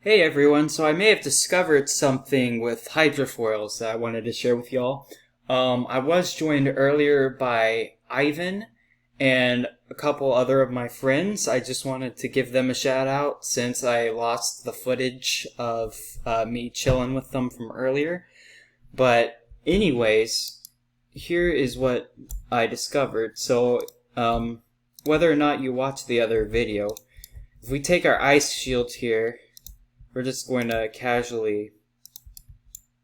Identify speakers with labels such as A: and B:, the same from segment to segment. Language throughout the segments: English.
A: Hey everyone, so I may have discovered something with hydrofoils that I wanted to share with y'all. I was joined earlier by Ivan and a couple other of my friends. I just wanted to give them a shout out since I lost the footage of me chilling with them from earlier. But anyways, here is what I discovered. Whether or not you watch the other video, if we take our ice shield here, we're just going to casually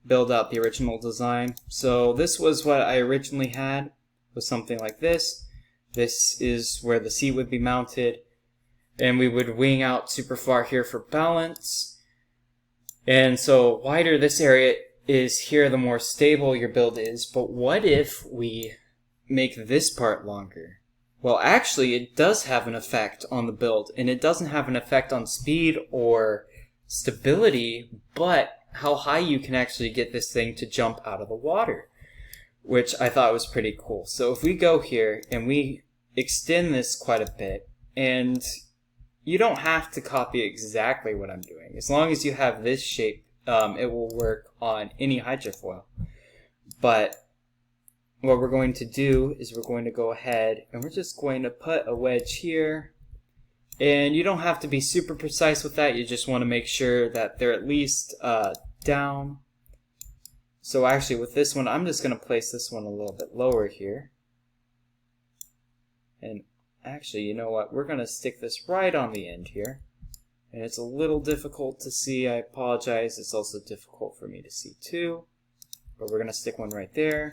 A: build out the original design. So this was what I originally had, was something like this. This is where the seat would be mounted, and we would wing out super far here for balance. And so wider this area is here, the more stable your build is. But what if we make this part longer? Well, actually, it does have an effect on the build, and it doesn't have an effect on speed or stability, but how high you can actually get this thing to jump out of the water, which I thought was pretty cool. So if we go here and we extend this quite a bit, and you don't have to copy exactly what I'm doing. As long as you have this shape, it will work on any hydrofoil. But what we're going to do is we're going to go ahead and we're just going to put a wedge here. And you don't have to be super precise with that. You just want to make sure that they're at least down. So actually with this one, I'm just going to place this one a little bit lower here. And actually, you know what? We're going to stick this right on the end here. And it's a little difficult to see. I apologize. It's also difficult for me to see too. But we're going to stick one right there,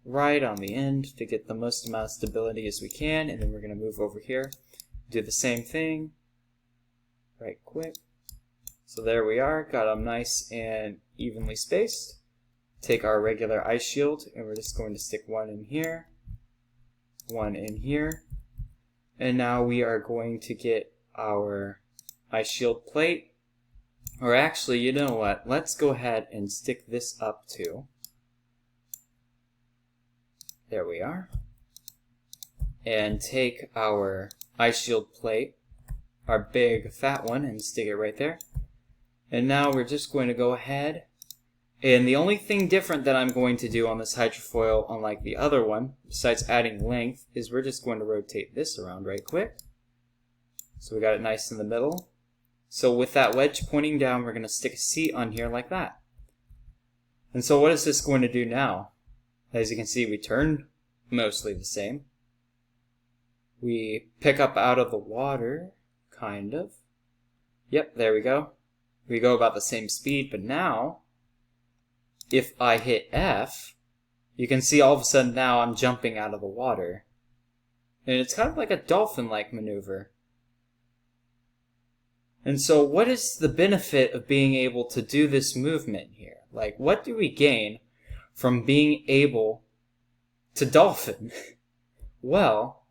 A: right on the end to get the most amount of stability as we can. And then we're going to move over here. Do the same thing, right quick. So there we are, got them nice and evenly spaced. Take our regular ice shield and we're just going to stick one in here, one in here. And now we are going to get our ice shield plate. Or actually, you know what? Let's go ahead and stick this up too. There we are. And take our ice shield plate, our big fat one, and stick it right there. And now we're just going to go ahead, and the only thing different that I'm going to do on this hydrofoil, unlike the other one, besides adding length, is we're just going to rotate this around right quick. So we got it nice in the middle. So with that wedge pointing down, we're going to stick a seat on here like that. And so what is this going to do now? As you can see, we turn mostly the same. We pick up out of the water, kind of. Yep, there we go. We go about the same speed, but now, if I hit F, you can see all of a sudden now I'm jumping out of the water. And it's kind of like a dolphin-like maneuver. And so what is the benefit of being able to do this movement here? Like, what do we gain from being able to dolphin? Well,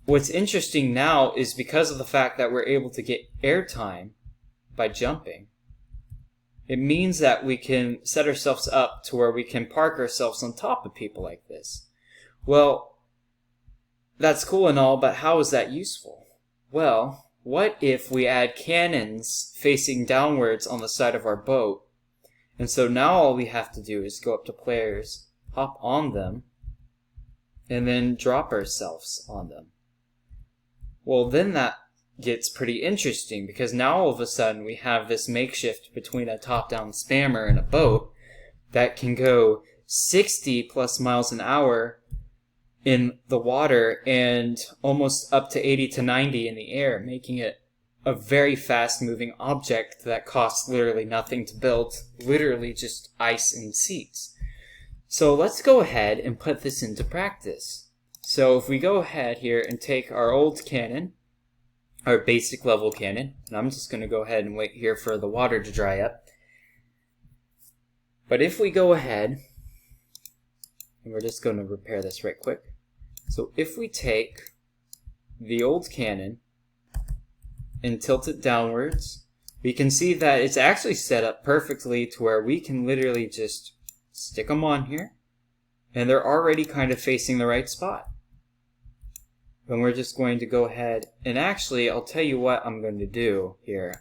A: what's interesting now is because of the fact that we're able to get airtime by jumping, it means that we can set ourselves up to where we can park ourselves on top of people like this. Well, that's cool and all, but how is that useful? Well, what if we add cannons facing downwards on the side of our boat? And so now all we have to do is go up to players, hop on them, and then drop ourselves on them. Well, then that gets pretty interesting because now all of a sudden we have this makeshift between a top-down spammer and a boat that can go 60 plus miles an hour in the water and almost up to 80 to 90 in the air, making it a very fast-moving object that costs literally nothing to build, literally just ice and seats. So let's go ahead and put this into practice. So if we go ahead here and take our old cannon, our basic level cannon, and I'm just going to go ahead and wait here for the water to dry up. But if we go ahead, and we're just going to repair this right quick. So if we take the old cannon and tilt it downwards, we can see that it's actually set up perfectly to where we can literally just stick them on here, and they're already kind of facing the right spot. And we're just going to go ahead, and actually, I'll tell you what I'm going to do here.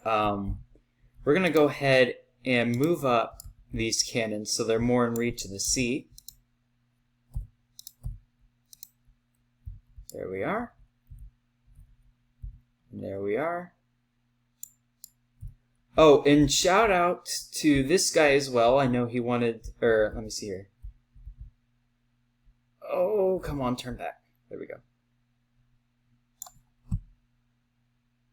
A: we're going to go ahead and move up these cannons so they're more in reach of the seat. There we are. And there we are. Oh, and shout out to this guy as well. I know he wanted, let me see here. Oh, come on, turn back. There we go.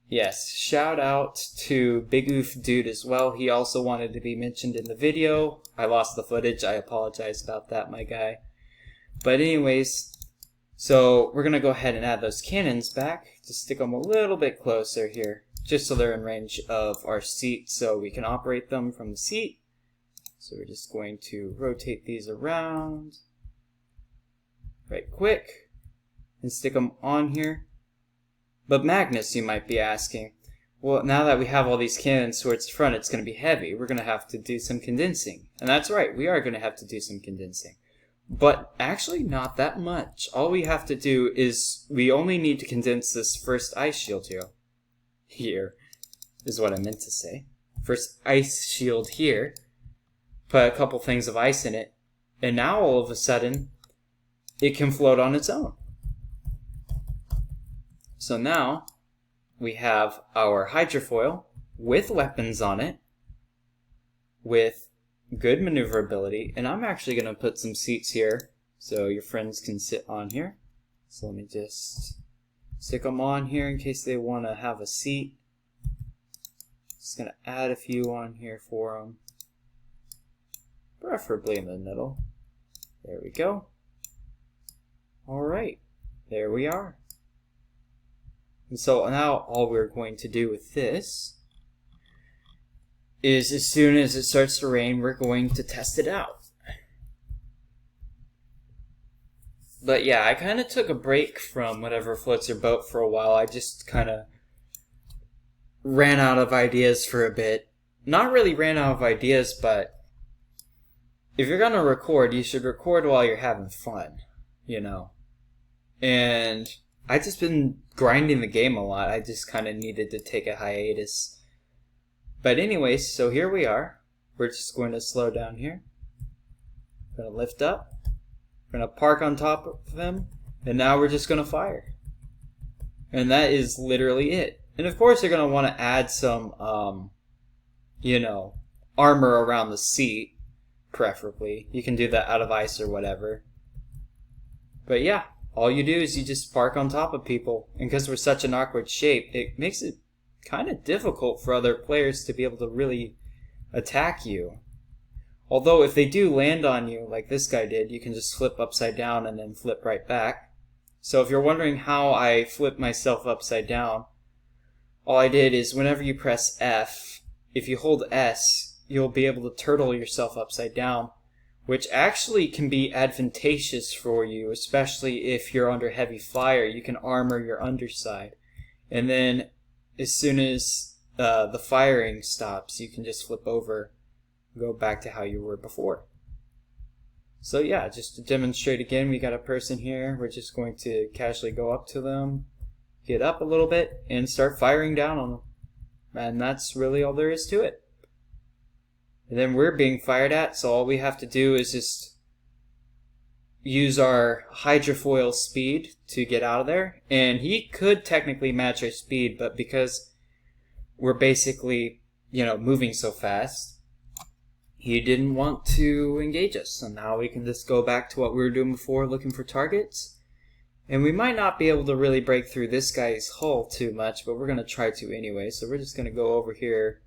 A: Yes, shout out to Big Oof Dude as well. He also wanted to be mentioned in the video. I lost the footage. I apologize about that, my guy. But anyways, so we're going to go ahead and add those cannons back. Just stick them a little bit closer here, just so they're in range of our seat so we can operate them from the seat. So we're just going to rotate these around right quick and stick them on here. But Magnus, you might be asking, well, now that we have all these cannons towards the front, it's going to be heavy. We're going to have to do some condensing. And that's right, we are going to have to do some condensing. But actually not that much. All we have to do is, we only need to condense this first ice shield here is what I meant to say. First ice shield here, put a couple things of ice in it, and now all of a sudden, it can float on its own. So now, we have our hydrofoil with weapons on it, with good maneuverability, and I'm actually going to put some seats here so your friends can sit on here. So let me just stick them on here in case they want to have a seat. Just going to add a few on here for them, preferably in the middle. There we go. Alright, there we are. And so now all we're going to do with this is, as soon as it starts to rain, we're going to test it out. But yeah, I kind of took a break from whatever floats your boat for a while. I just kind of ran out of ideas for a bit. Not really ran out of ideas, but if you're going to record, you should record while you're having fun, you know. And I just been grinding the game a lot. I just kind of needed to take a hiatus. But anyways, so here we are. We're just going to slow down here. Going to lift up. We're going to park on top of them. And now we're just going to fire. And that is literally it. And of course you're going to want to add some, you know, armor around the seat, preferably. You can do that out of ice or whatever. But yeah, all you do is you just park on top of people. And because we're such an awkward shape, it makes it kind of difficult for other players to be able to really attack you. Although if they do land on you, like this guy did, you can just flip upside down and then flip right back. So if you're wondering how I flip myself upside down, all I did is whenever you press F, if you hold S, you'll be able to turtle yourself upside down, which actually can be advantageous for you, especially if you're under heavy fire. You can armor your underside. And then as soon as the firing stops, you can just flip over, go back to how you were before. So yeah, just to demonstrate again, we got a person here. We're just going to casually go up to them, get up a little bit, and start firing down on them. And that's really all there is to it. And then we're being fired at, so all we have to do is just use our hydrofoil speed to get out of there. And he could technically match our speed, but because we're basically, you know, moving so fast, he didn't want to engage us. So now we can just go back to what we were doing before, looking for targets. And we might not be able to really break through this guy's hull too much, but we're going to try to anyway. So we're just going to go over here,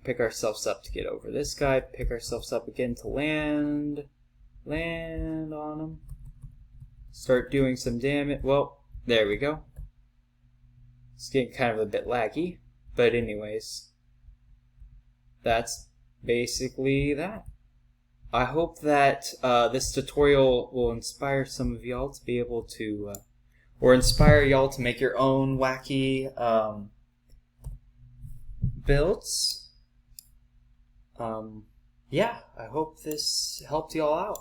A: pick ourselves up to get over this guy, pick ourselves up again to land on him, start doing some damage. Well, there we go. It's getting kind of a bit laggy, but anyways, that's basically that. I hope that this tutorial will inspire some of y'all to be able to, or inspire y'all to make your own wacky builds. Yeah, I hope this helped y'all out.